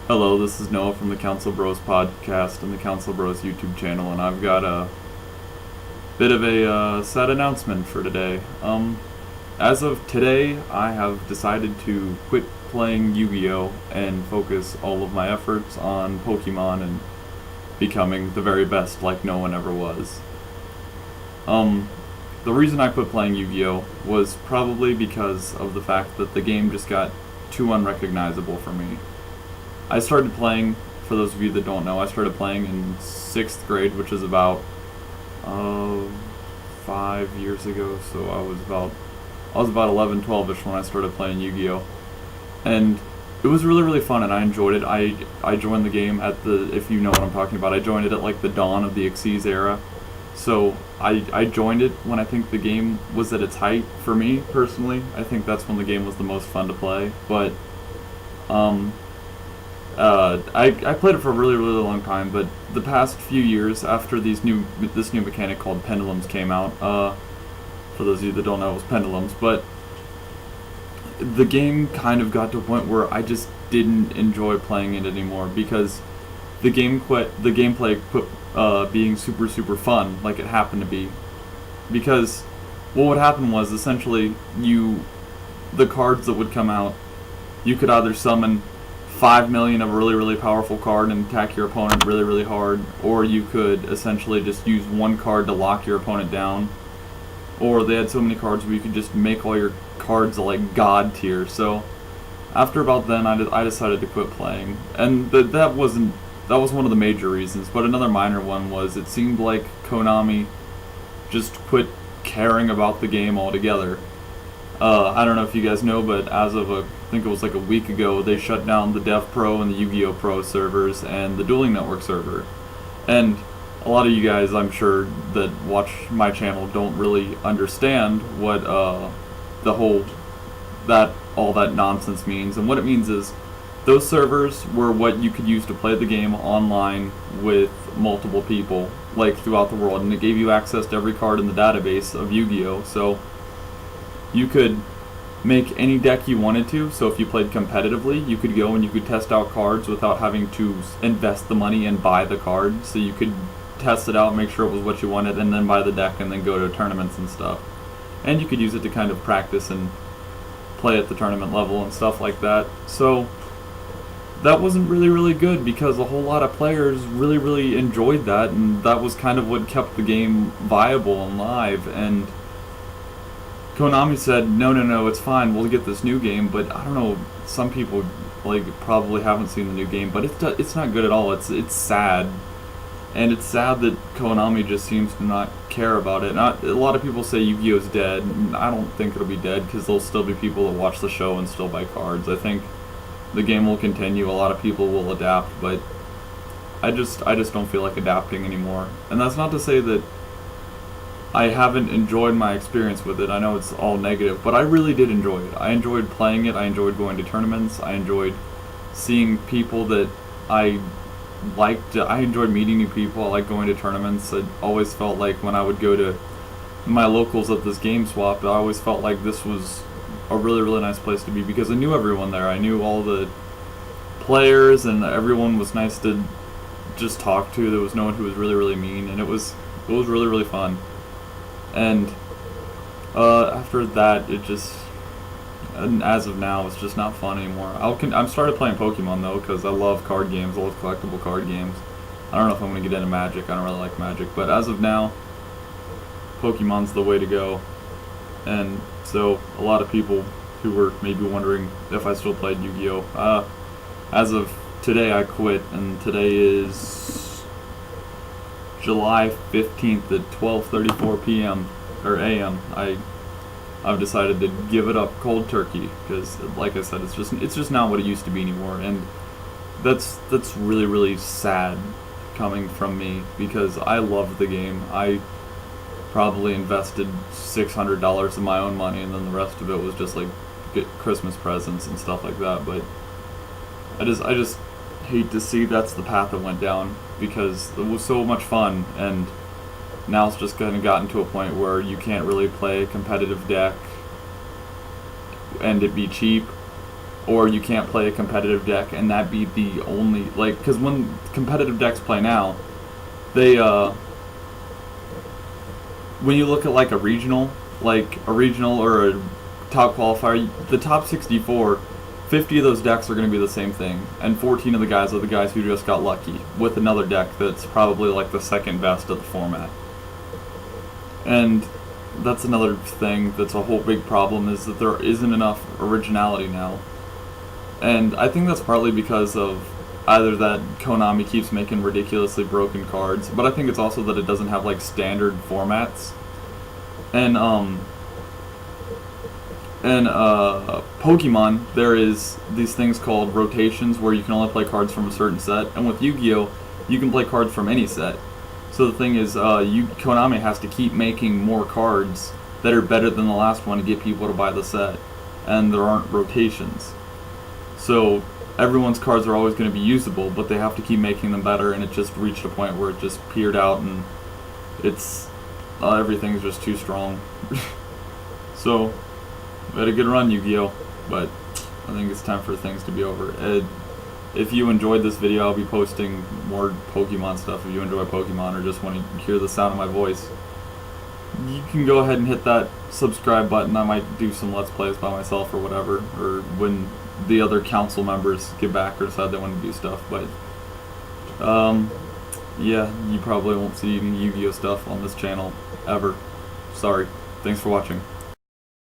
Hello, this is Noah from the Council Bros podcast and the Council Bros YouTube channel, and I've got a bit of a sad announcement for today. As of today, I have decided to quit playing Yu-Gi-Oh! And focus all of my efforts on Pokemon and becoming the very best like no one ever was. The reason I quit playing Yu-Gi-Oh! Was probably because of the fact that the game just got too unrecognizable for me. I started playing, for those of you that don't know, I started playing in 6th grade, which is about 5 years ago, so I was about 11, 12-ish when I started playing Yu-Gi-Oh! And it was really, really fun, and I enjoyed it. I joined the game at if you know what I'm talking about, I joined it at like the dawn of the Xyz era. So I joined it when I think the game was at its height for me, personally. I think that's when the game was the most fun to play, but I played it for a really, really long time, but the past few years, after this new mechanic called Pendulums came out, for those of you that don't know, it was Pendulums, but the game kind of got to a point where I just didn't enjoy playing it anymore because the gameplay quit being super, super fun, like it happened to be. Because what would happen was, essentially, the cards that would come out, you could either summon 5 million of a really, really powerful card and attack your opponent really, really hard, or you could essentially just use one card to lock your opponent down, or they had so many cards where you could just make all your cards like god tier. So after about then, I decided to quit playing, and that was one of the major reasons. But another minor one was it seemed like Konami just quit caring about the game altogether. I don't know if you guys know, but as of I think it was like a week ago, they shut down the Dev Pro and the Yu-Gi-Oh! Pro servers and the Dueling Network server. And a lot of you guys, I'm sure, that watch my channel don't really understand what all that nonsense means. And what it means is those servers were what you could use to play the game online with multiple people, like throughout the world, and it gave you access to every card in the database of Yu-Gi-Oh! So you could make any deck you wanted to. So if you played competitively, you could go and you could test out cards without having to invest the money and buy the card. So you could test it out, make sure it was what you wanted, and then buy the deck and then go to tournaments and stuff. And you could use it to kind of practice and play at the tournament level and stuff like that. So that wasn't really, really good because a whole lot of players really, really enjoyed that, and that was kind of what kept the game viable and live. And Konami said, no, it's fine, we'll get this new game, but I don't know, some people probably haven't seen the new game, but it's not good at all. It's sad, and it's sad that Konami just seems to not care about it. A lot of people say Yu-Gi-Oh's dead, and I don't think it'll be dead because there'll still be people that watch the show and still buy cards. I think the game will continue, a lot of people will adapt, but I just don't feel like adapting anymore. And that's not to say that I haven't enjoyed my experience with it. I know it's all negative, but I really did enjoy it. I enjoyed playing it, I enjoyed going to tournaments, I enjoyed seeing people that I liked. I enjoyed meeting new people, I like going to tournaments. I always felt like when I would go to my locals at this game swap, I always felt like this was a really, really nice place to be because I knew everyone there. I knew all the players, and everyone was nice to just talk to. There was no one who was really, really mean, and it was really, really fun. And after that, as of now, it's just not fun anymore. I'm started playing Pokemon though, because I love card games. I love collectible card games. I don't know if I'm going to get into Magic. I don't really like Magic, but as of now, Pokemon's the way to go. And so a lot of people who were maybe wondering if I still played Yu-Gi-Oh! As of today, I quit, and today is July 15th at 12:34 p.m. or a.m. I've decided to give it up cold turkey because, like I said, it's just not what it used to be anymore, and that's really, really sad coming from me because I loved the game. I probably invested $600 of my own money, and then the rest of it was just like get Christmas presents and stuff like that. But I just hate to see that's the path it went down because it was so much fun, and now it's just kind of gotten to a point where you can't really play a competitive deck and it be cheap, or you can't play a competitive deck and that be the only, like, because when competitive decks play now, they when you look at like a regional or a top qualifier, the top 64, 50 of those decks are going to be the same thing, and 14 of the guys are the guys who just got lucky with another deck that's probably like the second best of the format. And that's another thing that's a whole big problem, is that there isn't enough originality now. And I think that's partly because of either that Konami keeps making ridiculously broken cards, but I think it's also that it doesn't have like standard formats. And Pokemon, there is these things called rotations where you can only play cards from a certain set, and with Yu-Gi-Oh, you can play cards from any set. So the thing is, Konami has to keep making more cards that are better than the last one to get people to buy the set, and there aren't rotations. So everyone's cards are always going to be usable, but they have to keep making them better, and it just reached a point where it just petered out, and it's everything's just too strong. So we had a good run, Yu-Gi-Oh, but I think it's time for things to be over. If you enjoyed this video, I'll be posting more Pokemon stuff. If you enjoy Pokemon or just want to hear the sound of my voice, you can go ahead and hit that subscribe button. I might do some Let's Plays by myself or whatever, or when the other council members get back or decide they want to do stuff. But yeah, you probably won't see any Yu-Gi-Oh stuff on this channel ever. Sorry. Thanks for watching.